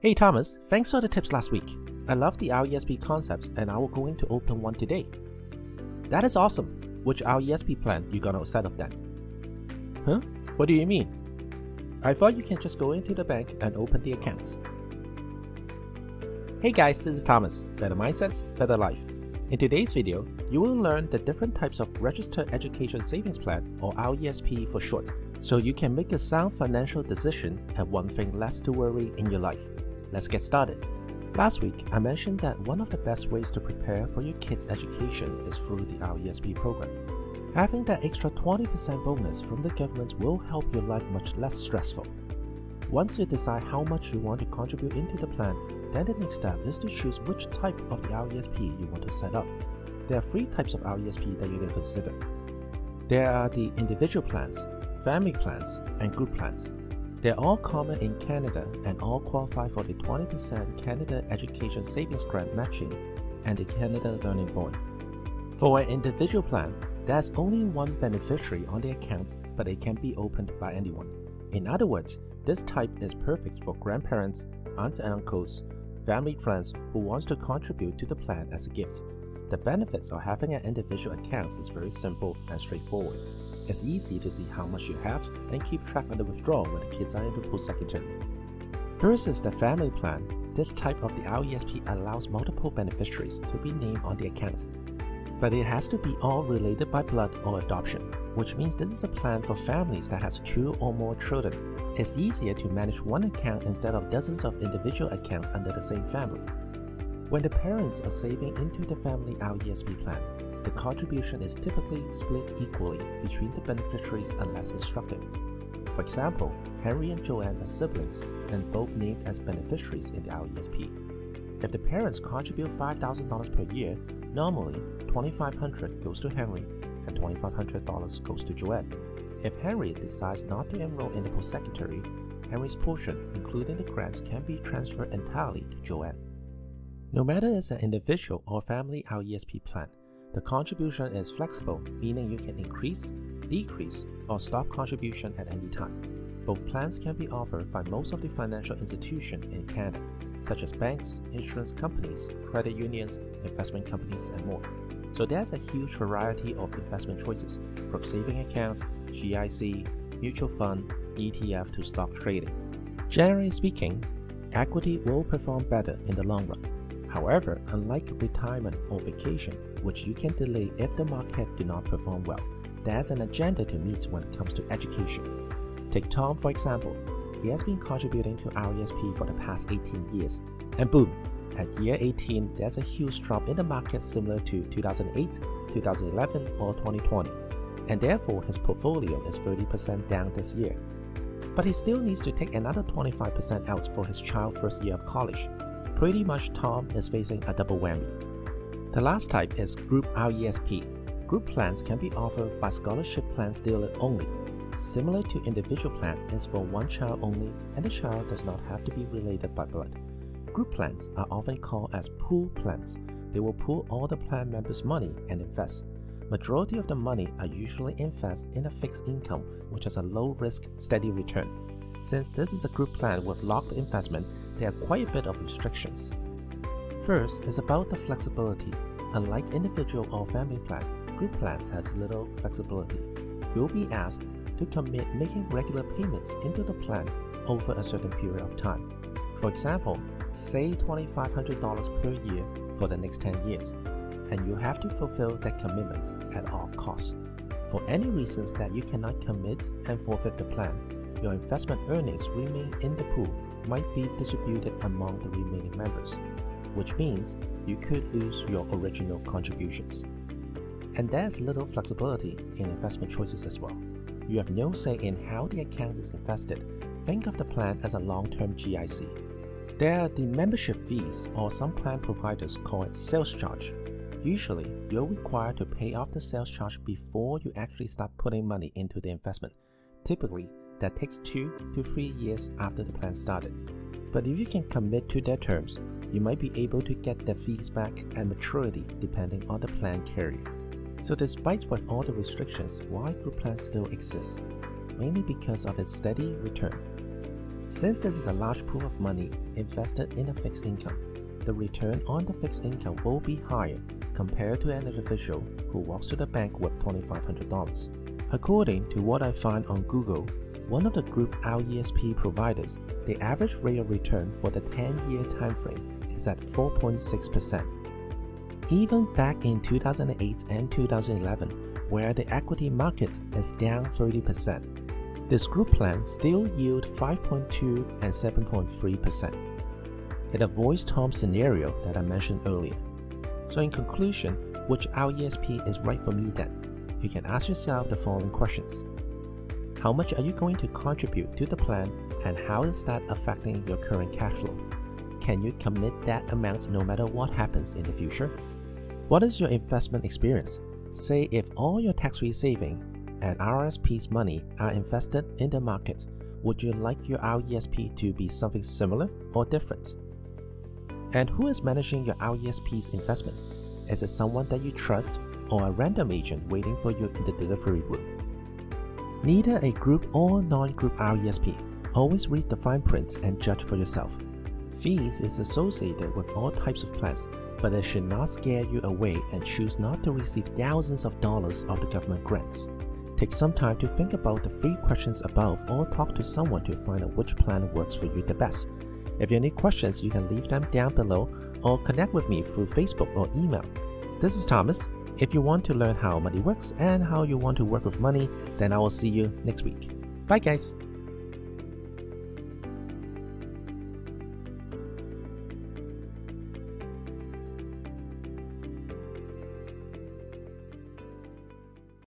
Hey Thomas, thanks for the tips last week. I love the RESP concepts and I will going to open one today. That is awesome. Which RESP plan you gonna set up then? Huh? What do you mean? I thought you can just go into the bank and open the account. Hey guys, this is Thomas. Better mindsets, better life. In today's video, you will learn the different types of Registered Education Savings Plan, or RESP for short, so you can make a sound financial decision and one thing less to worry in your life. Let's get started. Last week, I mentioned that one of the best ways to prepare for your kids' education is through the RESP program. Having that extra 20% bonus from the government will help your life much less stressful. Once you decide how much you want to contribute into the plan, then the next step is to choose which type of the RESP you want to set up. There are 3 types of RESP that you can consider. There are the individual plans, family plans, and group plans. They're all common in Canada and all qualify for the 20% Canada Education Savings Grant matching and the Canada Learning Point. For an individual plan, there's only one beneficiary on the account, but it can be opened by anyone. In other words, this type is perfect for grandparents, aunts and uncles, family friends who wants to contribute to the plan as a gift. The benefits of having an individual account is very simple and straightforward. It's easy to see how much you have and keep track of the withdrawal when the kids are into post-secondary. First is the family plan. This type of the RESP allows multiple beneficiaries to be named on the account. But it has to be all related by blood or adoption, which means this is a plan for families that has 2 or more children. It's easier to manage one account instead of dozens of individual accounts under the same family. When the parents are saving into the family RESP plan, the contribution is typically split equally between the beneficiaries unless instructed. For example, Henry and Joanne are siblings and both named as beneficiaries in the RESP. If the parents contribute $5,000 per year, normally $2,500 goes to Henry and $2,500 goes to Joanne. If Henry decides not to enroll in the post-secondary, Henry's portion, including the grants, can be transferred entirely to Joanne. No matter it's an individual or family RESP plan, the contribution is flexible, meaning you can increase, decrease, or stop contribution at any time. Both plans can be offered by most of the financial institutions in Canada, such as banks, insurance companies, credit unions, investment companies, and more. So there's a huge variety of investment choices, from saving accounts, GIC, mutual fund, ETF to stock trading. Generally speaking, equity will perform better in the long run. However, unlike retirement or vacation, which you can delay if the market do not perform well, there's an agenda to meet when it comes to education. Take Tom for example. He has been contributing to RESP for the past 18 years, and boom, at year 18, there's a huge drop in the market similar to 2008, 2011, or 2020, and therefore his portfolio is 30% down this year. But he still needs to take another 25% out for his child's first year of college. Pretty much Tom is facing a double whammy. The last type is Group RESP. Group plans can be offered by scholarship plans dealer only. Similar to individual plan is for one child only and the child does not have to be related by blood. Group plans are often called as pool plans. They will pool all the plan members' money and invest. Majority of the money are usually invested in a fixed income, which has a low risk, steady return. Since this is a group plan with locked investment, there are quite a bit of restrictions. First is about the flexibility. Unlike individual or family plan, group plans has little flexibility. You'll be asked to commit making regular payments into the plan over a certain period of time. For example, say $2,500 per year for the next 10 years, and you have to fulfill that commitment at all costs. For any reasons that you cannot commit and forfeit the plan, your investment earnings remain in the pool might be distributed among the remaining members, which means you could lose your original contributions. And there's little flexibility in investment choices as well. You have no say in how the account is invested. Think of the plan as a long-term GIC. There are the membership fees, or some plan providers call it sales charge. Usually, you're required to pay off the sales charge before you actually start putting money into the investment. Typically, that takes 2 to 3 years after the plan started. But if you can commit to their terms, you might be able to get the fees back at maturity depending on the plan carrier. So despite with all the restrictions, why group plans still exist? Mainly because of its steady return. Since this is a large pool of money invested in a fixed income, the return on the fixed income will be higher compared to an individual who walks to the bank with $2,500. According to what I found on Google, one of the group RESP providers, the average rate of return for the 10-year timeframe is at 4.6%. Even back in 2008 and 2011, where the equity market is down 30%, this group plan still yield 5.2 and 7.3%. It avoids Tom's scenario that I mentioned earlier. So in conclusion, which RESP is right for me then? You can ask yourself the following questions. How much are you going to contribute to the plan, and how is that affecting your current cash flow? Can you commit that amount no matter what happens in the future? What is your investment experience? Say if all your tax-free saving and RSP's money are invested in the market, would you like your RESP to be something similar or different? And who is managing your RESP's investment? Is it someone that you trust or a random agent waiting for you in the delivery room? Neither a group or non-group RESP. Always read the fine print and judge for yourself. Fees is associated with all types of plans, but it should not scare you away and choose not to receive thousands of dollars of the government grants. Take some time to think about the 3 questions above or talk to someone to find out which plan works for you the best. If you have any questions, you can leave them down below or connect with me through Facebook or email. This is Thomas. If you want to learn how money works and how you want to work with money, then I will see you next week. Bye guys!